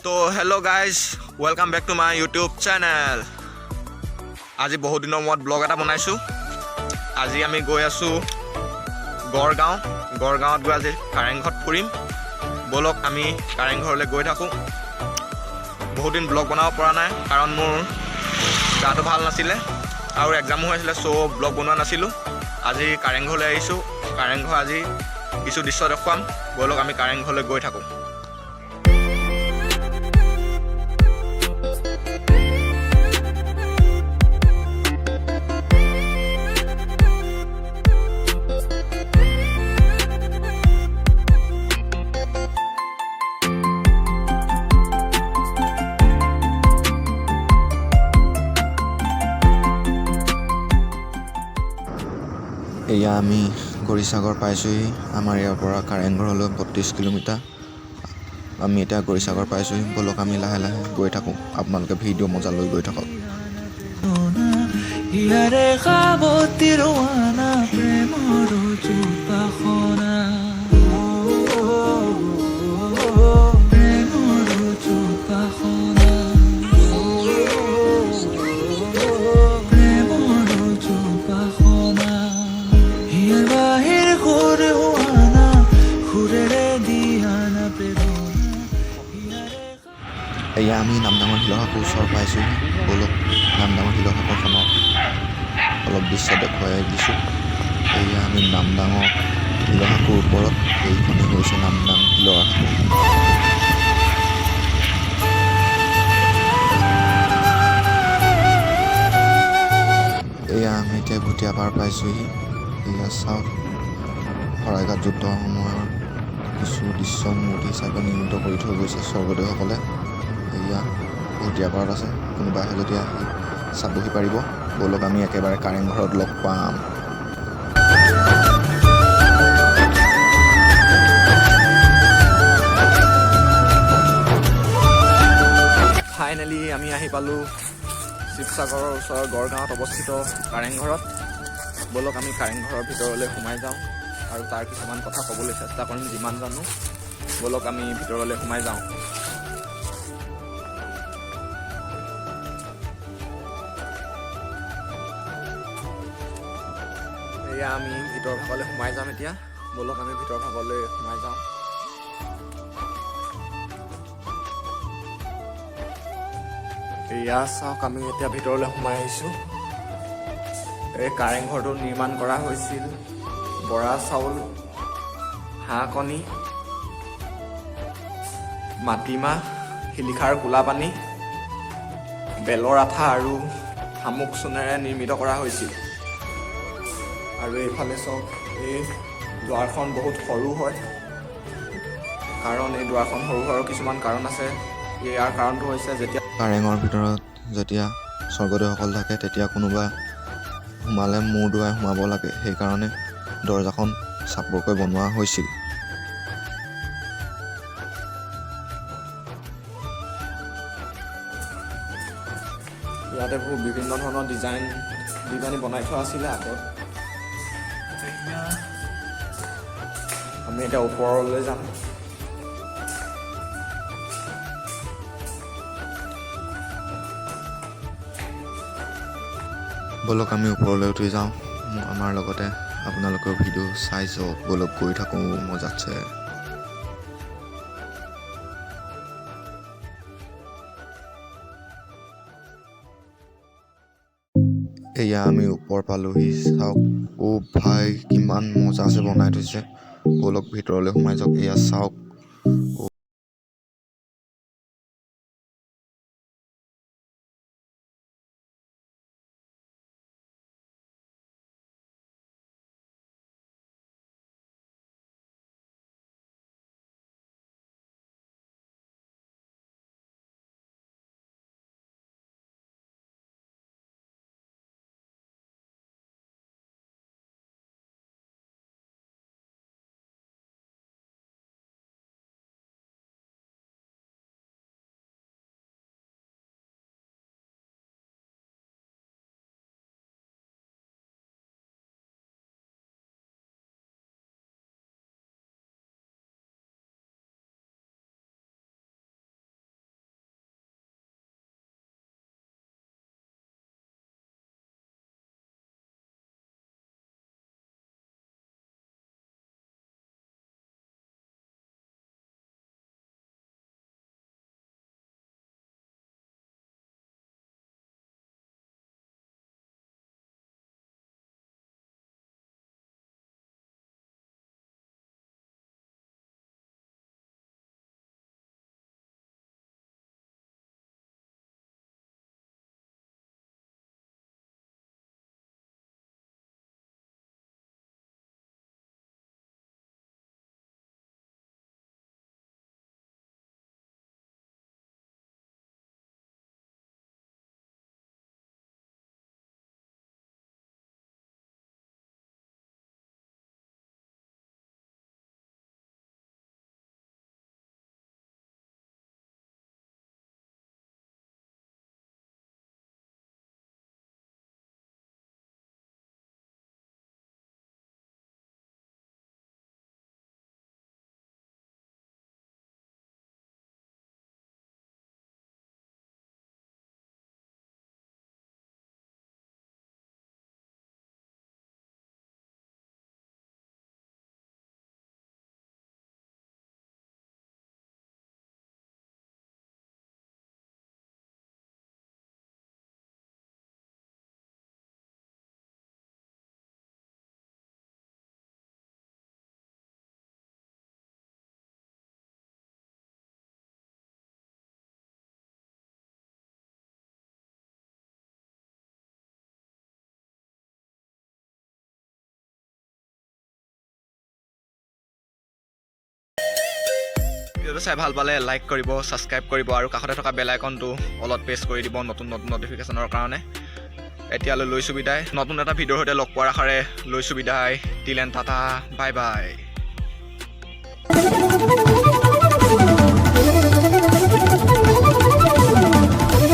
তো hello' guys welcome back to my YouTube channel. আজি বহুত দিনৰ মূৰত ব্লগ এটা বনাইছোঁ। আজি আমি গৈ আছোঁ গড়গাঁৱত গৈ আজি কাৰেংঘৰত ফুৰিম। ব'লক আমি কাৰেংঘৰলৈ গৈ থাকোঁ। বহুত দিন ব্লগ বনাব পৰা নাই কাৰণ মোৰ গাটো ভাল নাছিলে আৰু এক্সামো হৈ আছিলে, চ' ব্লগ বনোৱা নাছিলোঁ। আজি কাৰেংঘৰলৈ আহিছোঁ। কাৰেংঘৰ আজি কিছু দৃশ্য দেখুৱাম। ব'লক আমি কাৰেংঘৰলৈ গৈ থাকোঁ। এয়া আমি গৰিসাগৰ পাইছোঁহি। আমাৰ ইয়াৰ পৰা কাৰেংঘৰলৈ 32 কিলোমিটাৰ। আমি এতিয়া গৰিসাগৰ পাইছোঁহি। ব'লক আমি লাহে লাহে গৈ থাকোঁ। আপোনালোকে ভিডিঅ' মজা লৈ গৈ থাকক। এয়া আমি নামদাঙৰ শিলসাগৰ ওচৰ পাইছোঁহি। ব'লক নামদাঙৰ শিলসাগৰখনৰ অলপ দৃশ্য দেখুৱাই দিছোঁ। এয়া আমি নামদাঙৰ শিলসাগৰৰ ওপৰত, এইখনেই হৈছে নামদাং শিলসাগৰ। এয়া আমি এতিয়া ভুটীয়া পাৰ পাইছোঁহি। এয়া চাওক, শৰাইঘাট যুদ্ধৰ সময়ৰ কিছু দৃশ্য মূৰ্তি হিচাপে নিৰ্মিত কৰি থৈ গৈছে স্বৰ্গদেউসকলে। এয়া ভুটীয়া পাৰত আছে। কোনোবা আহে যদি আহি চাবহি পাৰিব। ব'লক আমি একেবাৰে কাৰেংঘৰত লগ পাম। ফাইনেলি আমি আহি পালোঁ শিৱসাগৰৰ ওচৰৰ গড়গাঁৱত অৱস্থিত কাৰেংঘৰত। ব'লক আমি কাৰেংঘৰৰ ভিতৰলৈ সোমাই যাওঁ আৰু তাৰ কিছুমান কথা ক'বলৈ চেষ্টা কৰিম যিমান জানো। ব'লক আমি ভিতৰলৈ সোমাই যাওঁ। এয়া আমি ভিতৰ ভাগলৈ সোমাই যাম এতিয়া। ব'লক আমি ভিতৰ ভাগলৈ সোমাই যাওঁ। এয়া চাওক, আমি এতিয়া ভিতৰলৈ সোমাই আহিছোঁ। এই কাৰেংঘৰটো নিৰ্মাণ কৰা হৈছিল বৰা চাউল, হাঁহ কণী, মাটিমাহ, শিলিখাৰ কোলা পানী, বেলৰ আঠা আৰু শামুক চূণেৰে নিৰ্মিত কৰা হৈছিল। আৰু এইফালে চাওক, এই দুৱাৰখন বহুত সৰু হয়। কাৰণ এই দুৱাৰখন সৰু হোৱাৰো কিছুমান কাৰণ আছে। ইয়াৰ কাৰণটো হৈছে যেতিয়া কাৰেঙৰ ভিতৰত যেতিয়া স্বৰ্গদেউসকল থাকে তেতিয়া কোনোবা সোমালে মূৰ দোৱাই সোমাব লাগে, সেইকাৰণে দৰজাখন চাপৰকৈ বনোৱা হৈছিল। ইয়াতে বহুত বিভিন্ন ধৰণৰ ডিজাইন বনাই থোৱা আছিলে আগত। আমি এতিয়া ওপৰলৈ যাম। ব'লক আমি ওপৰলৈ উঠি যাওঁ। আমাৰ লগতে আপোনালোকেও ভিডিঅ' চাই যাওক। ব'লক গৈ থাকোঁ মজাতছে। এয়া আমি ওপৰ পালোহি। চাওক, অ' ভাই কিমান মজাছে বনাই থৈছে। ব'লক ভিতৰলৈ সোমাই যাওক। এয়া চাওক। ভিডিঅ'টো চাই ভাল পালে লাইক কৰিব, ছাবস্ক্ৰাইব কৰিব আৰু কাষতে থকা বেল আইকনটো অলপ প্ৰেছ কৰি দিব নতুন নতুন নটিফিকেশ্যনৰ কাৰণে। এতিয়ালৈ লৈছোঁ বিদায়। নতুন এটা ভিডিঅ'ৰ সৈতে লগ পোৱাৰ আশাৰে লৈছোঁ বিদায়। টিল এণ্ড টাটা, বাই বাই।